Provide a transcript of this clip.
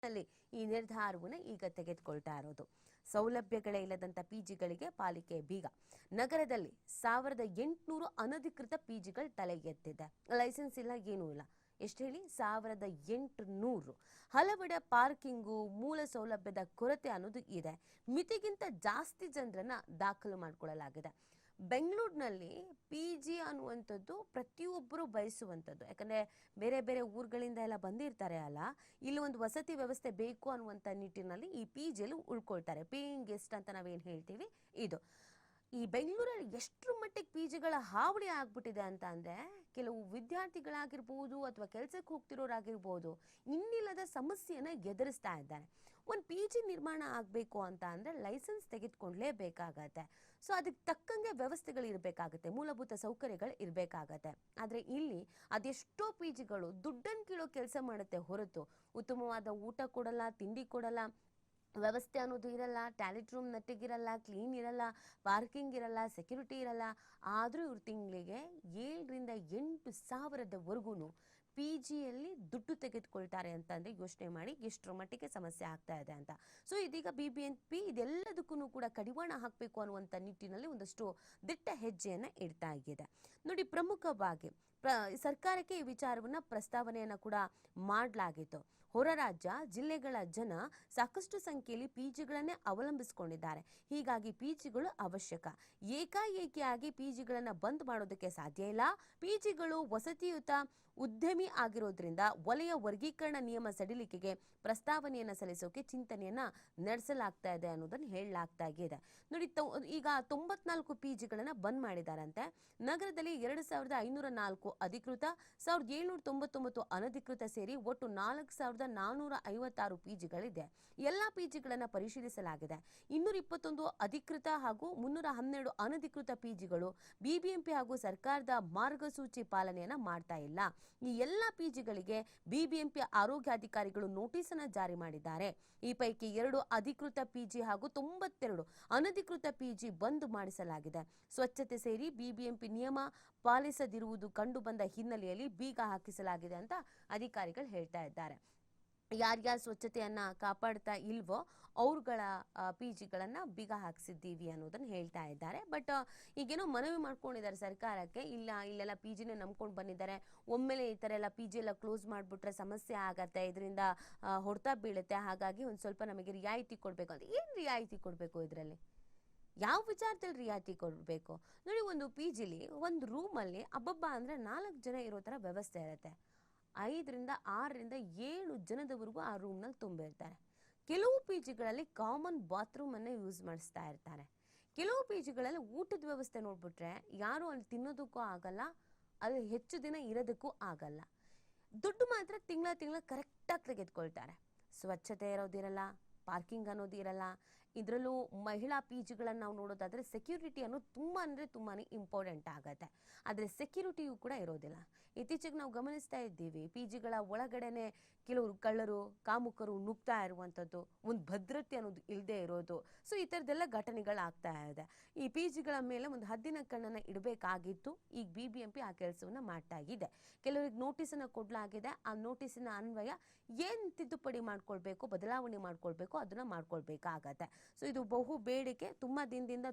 ನಲ್ಲಿ ಈ ನಿರ್ಧಾರವನ್ನು ಈಗ ತೆಗೆದುಕೊಳ್ತಾ ಇರೋದು. ಸೌಲಭ್ಯಗಳೇ ಇಲ್ಲದಂತ ಪಿಜಿಗಳಿಗೆ ಪಾಲಿಕೆ ಬೀಗ. ನಗರದಲ್ಲಿ 1800 ಅನಧಿಕೃತ ಪಿಜಿಗಳು ತಲೆ ಎತ್ತಿದೆ. ಲೈಸೆನ್ಸ್ ಇಲ್ಲ, ಏನೂ ಇಲ್ಲ. ಎಷ್ಟು ಹೇಳಿ? 1800. ಹಲವೆಡೆ ಪಾರ್ಕಿಂಗು, ಮೂಲ ಸೌಲಭ್ಯದ ಕೊರತೆ ಅನ್ನೋದು ಇದೆ. ಮಿತಿಗಿಂತ ಜಾಸ್ತಿ ಜನರನ್ನ ದಾಖಲು ಮಾಡಿಕೊಳ್ಳಲಾಗಿದೆ. ಬೆಂಗಳೂರಿನಲ್ಲಿ ಪಿ ಜಿ ಅನ್ನುವಂಥದ್ದು ಪ್ರತಿಯೊಬ್ಬರು ಬಯಸುವಂಥದ್ದು. ಯಾಕಂದರೆ ಬೇರೆ ಬೇರೆ ಊರುಗಳಿಂದ ಎಲ್ಲ ಬಂದಿರ್ತಾರೆ ಅಲ್ಲ, ಇಲ್ಲಿ ಒಂದು ವಸತಿ ವ್ಯವಸ್ಥೆ ಬೇಕು ಅನ್ನುವಂಥ ನಿಟ್ಟಿನಲ್ಲಿ ಈ ಪಿ ಜಿಯಲ್ಲಿ ಉಳ್ಕೊಳ್ತಾರೆ. ಪೇಯಿಂಗ್ ಗೆಸ್ಟ್ ಅಂತ ನಾವೇನು ಹೇಳ್ತೀವಿ ಇದು. ಈ ಬೆಂಗಳೂರಲ್ಲಿ ಎಷ್ಟರ ಮಟ್ಟಿಗೆ ಪಿ ಜಿಗಳ ಹಾವಳಿ ಆಗ್ಬಿಟ್ಟಿದೆ ಅಂತ ಅಂದರೆ, ಕೆಲವು ವಿದ್ಯಾರ್ಥಿಗಳಾಗಿರ್ಬೋದು ಅಥವಾ ಕೆಲಸಕ್ಕೆ ಹೋಗ್ತಿರೋರಾಗಿರ್ಬೋದು, ಇನ್ನಿಲ್ಲದ ಸಮಸ್ಯೆಯನ್ನು ಎದುರಿಸ್ತಾ ಇದ್ದಾರೆ. ಒಂದು ಪಿ ಜಿ ನಿರ್ಮಾಣ ಆಗಬೇಕು ಅಂತ ಅಂದರೆ ಲೈಸೆನ್ಸ್ ತೆಗೆದುಕೊಳ್ಳಲೇಬೇಕಾಗತ್ತೆ. ಸೊ ಅದಕ್ಕೆ ತಕ್ಕಂಗೆ ವ್ಯವಸ್ಥೆಗಳು ಇರಬೇಕಾಗತ್ತೆ, ಮೂಲಭೂತ ಸೌಕರ್ಯಗಳು ಇರಬೇಕಾಗತ್ತೆ. ಆದರೆ ಇಲ್ಲಿ ಅದೆಷ್ಟೋ ಪಿ ಜಿಗಳು ದುಡ್ಡನ್ನು ಕೀಳೋ ಕೆಲಸ ಮಾಡುತ್ತೆ ಹೊರತು ಉತ್ತಮವಾದ ಊಟ ಕೊಡಲ್ಲ, ತಿಂಡಿ ಕೊಡಲ್ಲ, ವ್ಯವಸ್ಥೆ ಅನ್ನೋದು ಇರಲ್ಲ, ಟಾಯ್ಲೆಟ್ ರೂಮ್ ನೆಟ್ಟಿಗಿರಲ್ಲ, ಕ್ಲೀನ್ ಇರಲ್ಲ, ಪಾರ್ಕಿಂಗ್ ಇರಲ್ಲ, ಸೆಕ್ಯೂರಿಟಿ ಇರಲ್ಲ. ಆದರೂ ಇವ್ರು ತಿಂಗಳಿಗೆ 7,000 ರಿಂದ 8,000ವರೆಗೂ ಪಿ ಜಿಯಲ್ಲಿ ದುಡ್ಡು ತೆಗೆದುಕೊಳ್ತಾರೆ ಅಂತಂದರೆ ಯೋಚನೆ ಮಾಡಿ ಎಷ್ಟರ ಮಟ್ಟಿಗೆ ಸಮಸ್ಯೆ ಆಗ್ತಾ ಇದೆ ಅಂತ. ಸೊ ಇದೀಗ BBMP ಇದೆಲ್ಲದಕ್ಕೂ ಕೂಡ ಕಡಿವಾಣ ಹಾಕಬೇಕು ಅನ್ನುವಂಥ ನಿಟ್ಟಿನಲ್ಲಿ ಒಂದಷ್ಟು ದಿಟ್ಟ ಹೆಜ್ಜೆಯನ್ನು ಇಡ್ತಾ ಇದೆ. ನೋಡಿ, ಪ್ರಮುಖವಾಗಿ ಸರ್ಕಾರಕ್ಕೆ ಈ ವಿಚಾರವನ್ನು ಪ್ರಸ್ತಾವನೆಯನ್ನು ಕೂಡ ಮಾಡಲಾಗಿತ್ತು. ಹೊರ ರಾಜ್ಯ ಜಿಲ್ಲೆಗಳ ಜನ ಸಾಕಷ್ಟು ಸಂಖ್ಯೆಯಲ್ಲಿ ಪಿಜಿಗಳನ್ನೇ ಅವಲಂಬಿಸಿಕೊಂಡಿದ್ದಾರೆ. ಹೀಗಾಗಿ ಪಿಜಿಗಳು ಅವಶ್ಯಕ. ಏಕಾಏಕಿಯಾಗಿ ಪಿಜಿಗಳನ್ನು ಬಂದ್ ಮಾಡೋದಕ್ಕೆ ಸಾಧ್ಯ ಇಲ್ಲ. ಪಿಜಿಗಳು ವಸತಿಯುತ ಉದ್ಯಮಿ ಆಗಿರೋದ್ರಿಂದ ವಲಯ ವರ್ಗೀಕರಣ ನಿಯಮ ಸಡಿಲಿಕೆಗೆ ಪ್ರಸ್ತಾವನೆಯನ್ನು ಸಲ್ಲಿಸೋಕೆ ಚಿಂತನೆಯನ್ನ ನಡೆಸಲಾಗ್ತಾ ಇದೆ ಅನ್ನೋದನ್ನು ಹೇಳಲಾಗ್ತಾ ಇದೆ. ನೋಡಿ, ಈಗ 94 ಪಿಜಿಗಳನ್ನ ಬಂದ್ ಮಾಡಿದಾರಂತೆ. ನಗರದಲ್ಲಿ 2,504 ಅಧಿಕೃತ, 1,799 ಅನಧಿಕೃತ ಸೇರಿ ಒಟ್ಟು 4,456 ಪಿಜಿಗಳಿದೆ. ಎಲ್ಲಾ ಪಿಜಿಗಳನ್ನ ಪರಿಶೀಲಿಸಲಾಗಿದೆ. 221 ಅಧಿಕೃತ ಹಾಗೂ 312 ಅನಧಿಕೃತ ಪಿಜಿಗಳು BBMP ಹಾಗೂ ಸರ್ಕಾರದ ಮಾರ್ಗಸೂಚಿ ಪಾಲನೆಯನ್ನ ಮಾಡ್ತಾ ಇಲ್ಲ. ಈ ಎಲ್ಲಾ ಪಿಜಿಗಳಿಗೆ BBMP ಆರೋಗ್ಯಾಧಿಕಾರಿಗಳು ನೋಟಿಸ್ ಅನ್ನು ಜಾರಿ ಮಾಡಿದ್ದಾರೆ. ಈ ಪೈಕಿ 2 ಅಧಿಕೃತ ಪಿಜಿ ಹಾಗೂ 92 ಅನಧಿಕೃತ ಪಿಜಿ ಬಂದ್ ಮಾಡಿಸಲಾಗಿದೆ. ಸ್ವಚ್ಛತೆ ಸೇರಿ BBMP ನಿಯಮ ಪಾಲಿಸದಿರುವುದು ಕಂಡು ಬಂದ ಹಿನ್ನೆಲೆಯಲ್ಲಿ ಬೀಗ ಹಾಕಿಸಲಾಗಿದೆ ಅಂತ ಅಧಿಕಾರಿಗಳು ಹೇಳ್ತಾ ಇದ್ದಾರೆ. ಯಾರ್ಯಾರು ಸ್ವಚ್ಛತೆಯನ್ನ ಕಾಪಾಡ್ತಾ ಇಲ್ವೋ ಅವ್ರುಗಳ ಪಿಜಿಗಳನ್ನ ಬೀಗ ಹಾಕ್ಸಿದ್ದೀವಿ ಅನ್ನೋದನ್ನ ಹೇಳ್ತಾ ಇದ್ದಾರೆ. ಬಟ್ ಈಗೇನೋ ಮನವಿ ಮಾಡ್ಕೊಂಡಿದ್ದಾರೆ ಸರ್ಕಾರಕ್ಕೆ, ಇಲ್ಲೆಲ್ಲ ಪಿಜಿನೇ ನಂಬ್ಕೊಂಡು ಬಂದಿದ್ದಾರೆ, ಒಮ್ಮೆಲೆ ಈ ಥರ ಎಲ್ಲ ಪಿಜಿ ಎಲ್ಲ ಕ್ಲೋಸ್ ಮಾಡಿಬಿಟ್ರೆ ಸಮಸ್ಯೆ ಆಗತ್ತೆ, ಇದರಿಂದ ಹೊಡೆತ ಬೀಳುತ್ತೆ, ಹಾಗಾಗಿ ಒಂದು ಸ್ವಲ್ಪ ನಮಗೆ ರಿಯಾಯಿತಿ ಕೊಡಬೇಕು ಅಂತ. ಏನು ರಿಯಾಯಿತಿ ಕೊಡಬೇಕು ಇದರಲ್ಲಿ? ಯಾವ ವಿಚಾರದಲ್ಲಿ ರಿಯಾಯಿತಿ ಕೊಡಬೇಕು? ನೋಡಿ, ಒಂದು ಪಿ ಜಿಲಿ ಒಂದು ರೂಮಲ್ಲಿ ಅಬ್ಬಬ್ಬ ಅಂದರೆ 4 ಜನ ಇರೋ ಥರ ವ್ಯವಸ್ಥೆ ಇರುತ್ತೆ. 5 ರಿಂದ 6 ರಿಂದ 7 ಜನದವರೆಗೂ ಆ ರೂಮ್ನಲ್ಲಿ ತುಂಬಿರ್ತಾರೆ. ಕೆಲವು ಪಿ ಜಿಗಳಲ್ಲಿ ಕಾಮನ್ ಬಾತ್ರೂಮ್ ಅನ್ನ ಯೂಸ್ ಮಾಡಿಸ್ತಾ ಇರ್ತಾರೆ. ಕೆಲವು ಪಿ ಜಿಗಳಲ್ಲಿ ಊಟದ ವ್ಯವಸ್ಥೆ ನೋಡ್ಬಿಟ್ರೆ ಯಾರು ಅಲ್ಲಿ ತಿನ್ನೋದಕ್ಕೂ ಆಗಲ್ಲ, ಅಲ್ಲಿ ಹೆಚ್ಚು ದಿನ ಇರೋದಕ್ಕೂ ಆಗಲ್ಲ. ದುಡ್ಡು ಮಾತ್ರ ತಿಂಗಳ ಕರೆಕ್ಟಾಗಿ ತೆಗೆದುಕೊಳ್ತಾರೆ. ಸ್ವಚ್ಛತೆ ಇರೋದಿರಲ್ಲ, ಪಾರ್ಕಿಂಗ್ ಅನ್ನೋದು ಇರಲ್ಲ. ಇದರಲ್ಲೂ ಮಹಿಳಾ ಪಿ ಜಿಗಳನ್ನು ನಾವು ನೋಡೋದಾದರೆ ಸೆಕ್ಯೂರಿಟಿ ಅನ್ನೋದು ತುಂಬ ಇಂಪಾರ್ಟೆಂಟ್ ಆಗುತ್ತೆ. ಆದರೆ ಸೆಕ್ಯೂರಿಟಿಯೂ ಕೂಡ ಇರೋದಿಲ್ಲ. ಇತ್ತೀಚೆಗೆ ನಾವು ಗಮನಿಸ್ತಾ ಇದ್ದೀವಿ, ಪಿ ಜಿಗಳ ಒಳಗಡೆನೆ ಕೆಲವರು ಕಳ್ಳರು, ಕಾಮುಕರು ನುಗ್ತಾ ಇರುವಂಥದ್ದು, ಒಂದು ಭದ್ರತೆ ಅನ್ನೋದು ಇಲ್ಲದೆ ಇರೋದು. ಸೊ ಈ ಥರದ್ದೆಲ್ಲ ಘಟನೆಗಳಾಗ್ತಾ ಇದೆ. ಈ ಪಿ ಜಿಗಳ ಮೇಲೆ ಒಂದು ಹದ್ದಿನ ಕಣ್ಣನ್ನು ಇಡಬೇಕಾಗಿತ್ತು. ಈಗ BBMP ಆ ಕೆಲಸವನ್ನು ಮಾಡ್ತಾ ಇದೆ. ಕೆಲವರಿಗೆ ನೋಟಿಸನ್ನು ಕೊಡಲಾಗಿದೆ. ಆ ನೋಟಿಸಿನ ಅನ್ವಯ ಏನು ತಿದ್ದುಪಡಿ ಮಾಡ್ಕೊಳ್ಬೇಕು, ಬದಲಾವಣೆ ಮಾಡ್ಕೊಳ್ಬೇಕು, ಅದನ್ನ ಮಾಡ್ಕೊಳ್ಬೇಕಾಗತ್ತೆ. ಸೊ ಇದು ಬಹು ಬೇಡಿಕೆ, ತುಂಬ ದಿನದಿಂದ